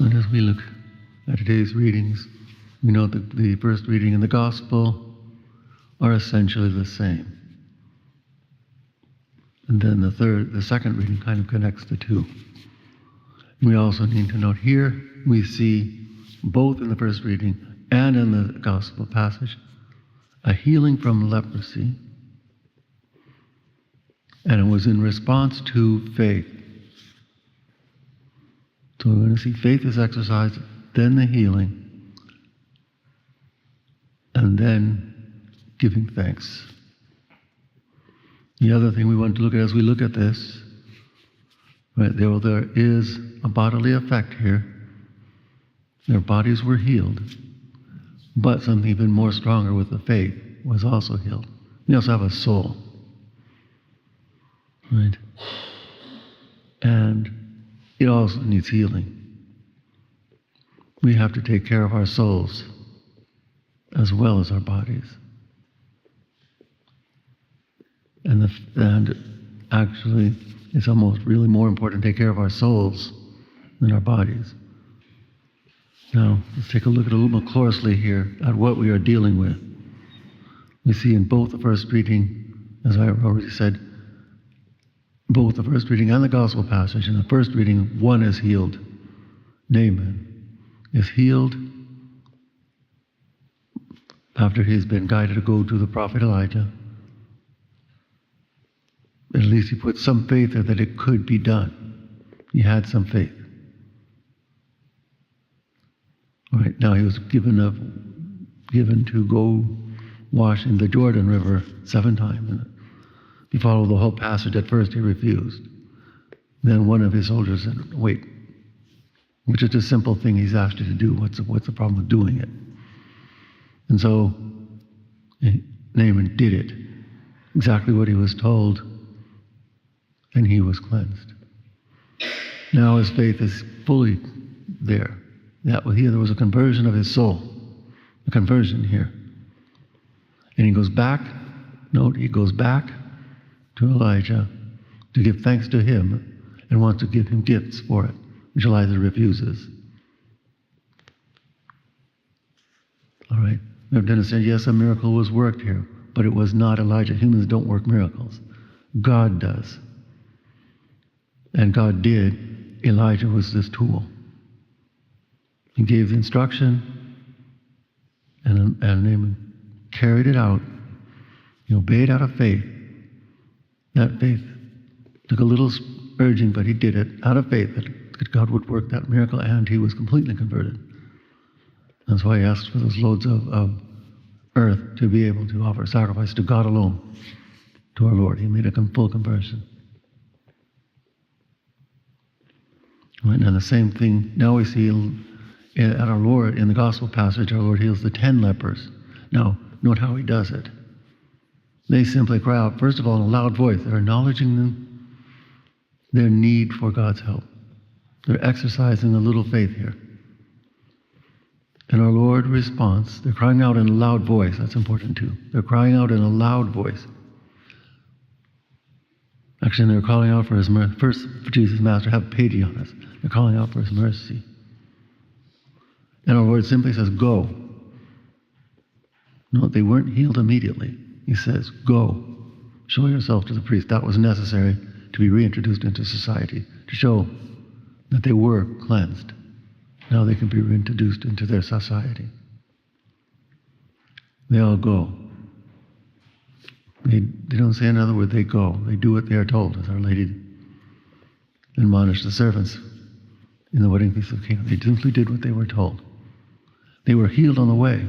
And as we look at today's readings, we know that the first reading and the Gospel are essentially the same. And then the second reading kind of connects the two. We also need to note here, we see both in the first reading and in the Gospel passage, a healing from leprosy. And it was in response to faith. So we're going to see faith is exercised, then the healing, and then giving thanks. The other thing we want to look at as we look at this, right, there is a bodily effect here. Their bodies were healed, but something even more stronger with the faith was also healed. We also have a soul, right? And it also needs healing. We have to take care of our souls as well as our bodies. And actually, it's almost really more important to take care of our souls than our bodies. Now, let's take a look at a little more closely here at what we are dealing with. We see in both the first reading, as I already said, both the first reading and the Gospel passage. In the first reading, one is healed. Naaman is healed after he's been guided to go to the prophet Elijah. At least he put some faith there that it could be done. He had some faith. All right, now he was given to go wash in the Jordan River 7 times. And if you follow the whole passage, at first he refused. Then one of his soldiers said, wait, which is a simple thing he's asked you to do. What's the problem with doing it? And so Naaman did it, exactly what he was told, and he was cleansed. Now his faith is fully there. There was a conversion of his soul, a conversion here. And he goes back to Elijah to give thanks to him and wants to give him gifts for it, which Elijah refuses. All right. We have to understand, yes, a miracle was worked here, but it was not Elijah. Humans don't work miracles. God does. And God did. Elijah was this tool. He gave the instruction, and Naaman carried it out. He obeyed out of faith. That faith took a little urging, but he did it out of faith that God would work that miracle, and he was completely converted. That's why he asked for those loads of earth to be able to offer sacrifice to God alone, to our Lord. He made a full conversion. And the same thing, now we see at our Lord, in the Gospel passage, our Lord heals the 10 lepers. Now, note how he does it. They simply cry out, first of all, in a loud voice. They're acknowledging their need for God's help. They're exercising a little faith here. And our Lord responds. They're crying out in a loud voice. That's important too. They're crying out in a loud voice. Actually, they're calling out for his mercy. First, Jesus, Master, have pity on us. They're calling out for his mercy. And our Lord simply says, go. No, they weren't healed immediately. He says, go. Show yourself to the priest. That was necessary to be reintroduced into society, to show that they were cleansed. Now they can be reintroduced into their society. They all go. They don't say another word, they go. They do what they are told, as Our Lady admonished the servants in the wedding feast of the King. They simply did what they were told. They were healed on the way.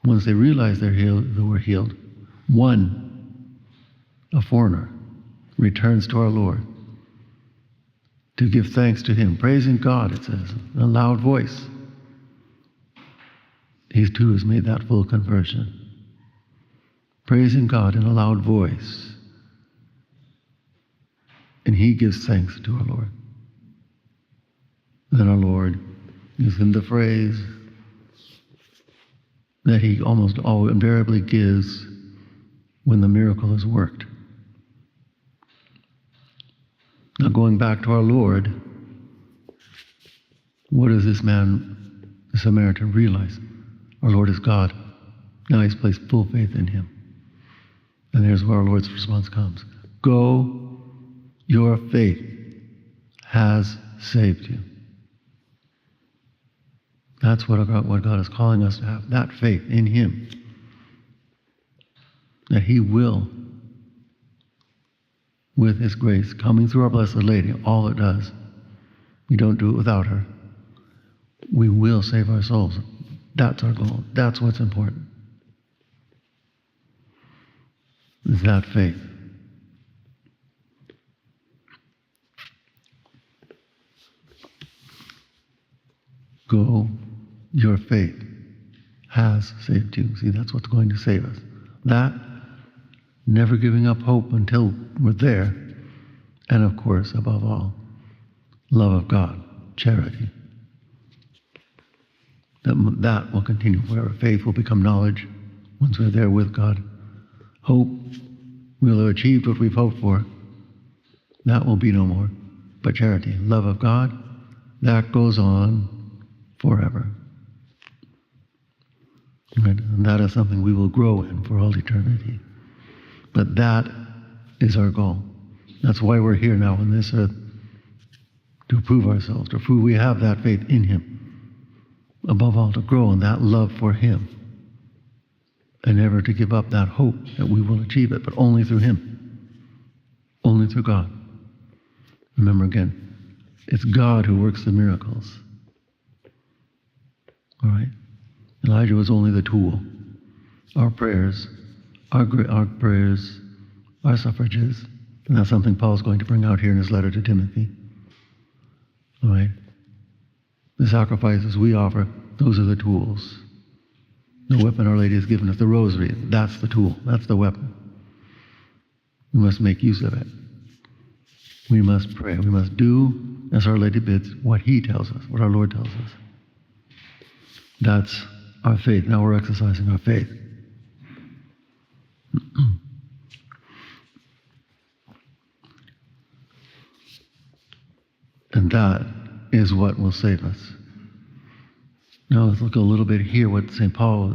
Once they realized they were healed, one, a foreigner, returns to our Lord to give thanks to him, praising God, it says, in a loud voice. He too has made that full conversion. Praising God in a loud voice. And he gives thanks to our Lord. Then our Lord gives him the phrase that he almost always invariably gives when the miracle is worked. Now going back to our Lord, what does this man, the Samaritan, realize? Our Lord is God. Now he's placed full faith in him. And here's where our Lord's response comes. Go, your faith has saved you. That's what God is calling us to have, that faith in him. That he will, with his grace, coming through our Blessed Lady, all it does, we don't do it without her. We will save our souls. That's our goal. That's what's important. Is that faith. Go, your faith has saved you. See, that's what's going to save us. That, never giving up hope until we're there, and of course, above all, love of God, charity. That will continue forever. Faith will become knowledge once we're there with God. Hope, we'll have achieved what we've hoped for. That will be no more. But charity, love of God, that goes on forever. Right? And that is something we will grow in for all eternity. But that is our goal. That's why we're here now on this earth, to prove ourselves, to prove we have that faith in him. Above all, to grow in that love for him. And never to give up that hope that we will achieve it, but only through him. Only through God. Remember again, it's God who works the miracles. All right? Elijah was only the tool. Our prayers, our prayers, our suffrages, and that's something Paul's going to bring out here in his letter to Timothy. All right? The sacrifices we offer, those are the tools. The weapon Our Lady has given us, the rosary, that's the tool, that's the weapon. We must make use of it. We must pray. We must do as Our Lady bids, what he tells us, what our Lord tells us. That's our faith. Now we're exercising our faith. And that is what will save us. Now let's look a little bit here what St. Paul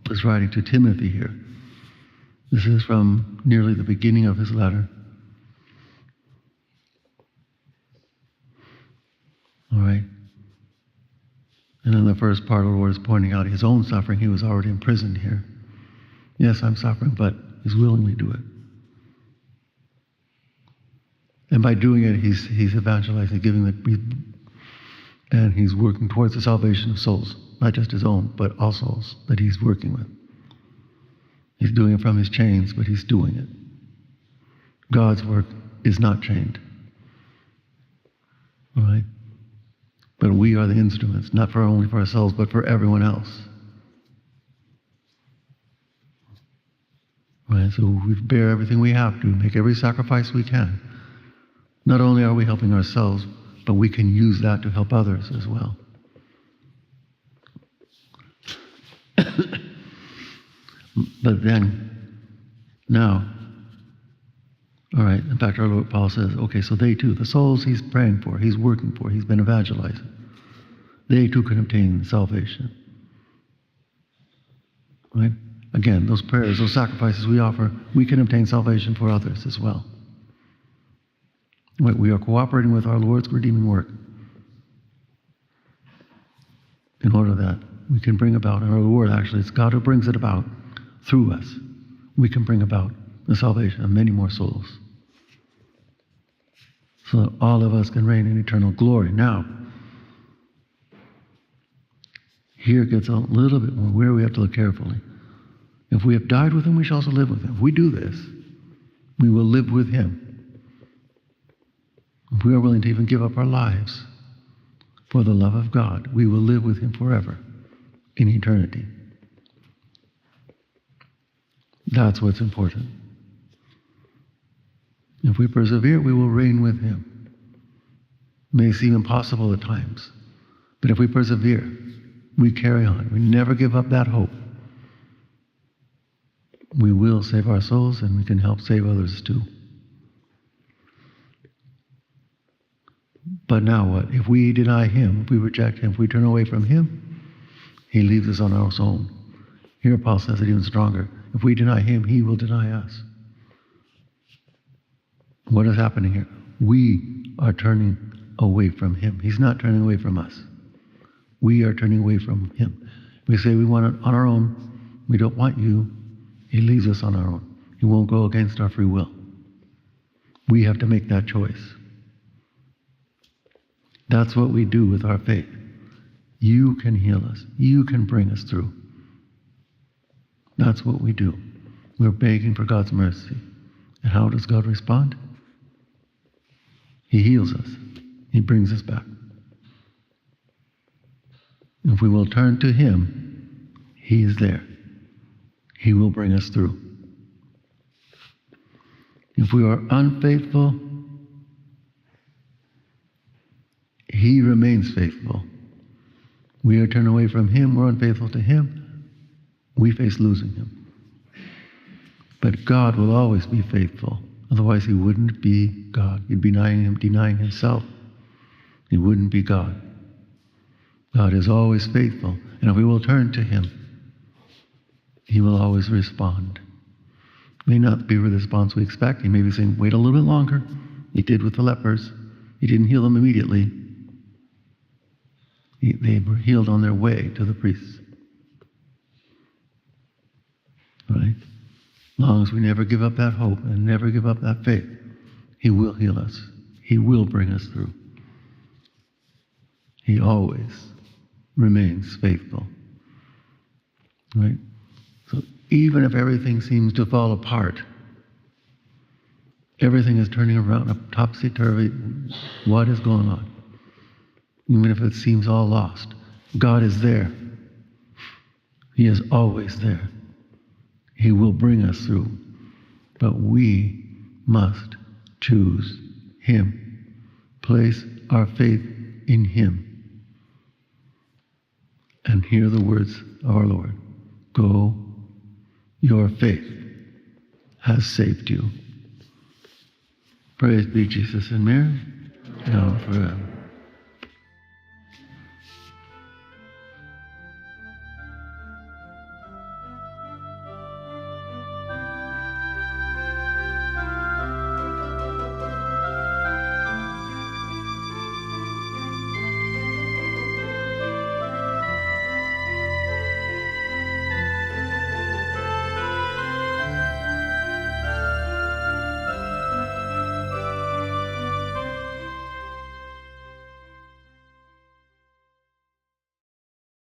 was writing to Timothy here. This is from nearly the beginning of his letter. All right. And in the first part, the Lord is pointing out his own suffering. He was already imprisoned here. Yes, I'm suffering, but he's willingly do it. And by doing it, he's evangelizing, and he's working towards the salvation of souls, not just his own, but all souls that he's working with. He's doing it from his chains, but he's doing it. God's work is not chained. All right? But we are the instruments, not only for ourselves, but for everyone else. Right? So we bear everything we have to, make every sacrifice we can. Not only are we helping ourselves, but we can use that to help others as well. But then, now, all right, in fact, our Lord Paul says, okay, so they too, the souls he's praying for, he's working for, he's been evangelizing, they too can obtain salvation. Right? Again, those prayers, those sacrifices we offer, we can obtain salvation for others as well. Right? We are cooperating with our Lord's redeeming work in order that we can bring about, and our Lord actually, it's God who brings it about through us. We can bring about the salvation of many more souls, so that all of us can reign in eternal glory. Now, here it gets a little bit more where we have to look carefully. If we have died with him, we shall also live with him. If we do this, we will live with him. If we are willing to even give up our lives for the love of God, we will live with him forever in eternity. That's what's important. If we persevere, we will reign with him. It may seem impossible at times, but if we persevere, we carry on. We never give up that hope. We will save our souls, and we can help save others too. But now what? If we deny him, if we reject him, if we turn away from him, he leaves us on our own. Here Paul says it even stronger. If we deny him, he will deny us. What is happening here? We are turning away from him. He's not turning away from us. We are turning away from him. We say we want it on our own. We don't want you. He leaves us on our own. He won't go against our free will. We have to make that choice. That's what we do with our faith. You can heal us. You can bring us through. That's what we do. We're begging for God's mercy. And how does God respond? He heals us. He brings us back. If we will turn to him, he is there. He will bring us through. If we are unfaithful, he remains faithful. We are turned away from him, we're unfaithful to him, we face losing him. But God will always be faithful. Otherwise he wouldn't be God. He'd be denying himself. He wouldn't be God. God is always faithful. And if we will turn to him, he will always respond. It may not be the response we expect. He may be saying, wait a little bit longer. He did with the lepers. He didn't heal them immediately. They were healed on their way to the priests. Right? As long as we never give up that hope and never give up that faith, he will heal us. He will bring us through. He always remains faithful. Right? So even if everything seems to fall apart, everything is turning around, up topsy-turvy, what is going on? Even if it seems all lost, God is there. He is always there. He will bring us through. But we must choose him. Place our faith in him. And hear the words of our Lord. Go, your faith has saved you. Praise be Jesus and Mary, now and forever.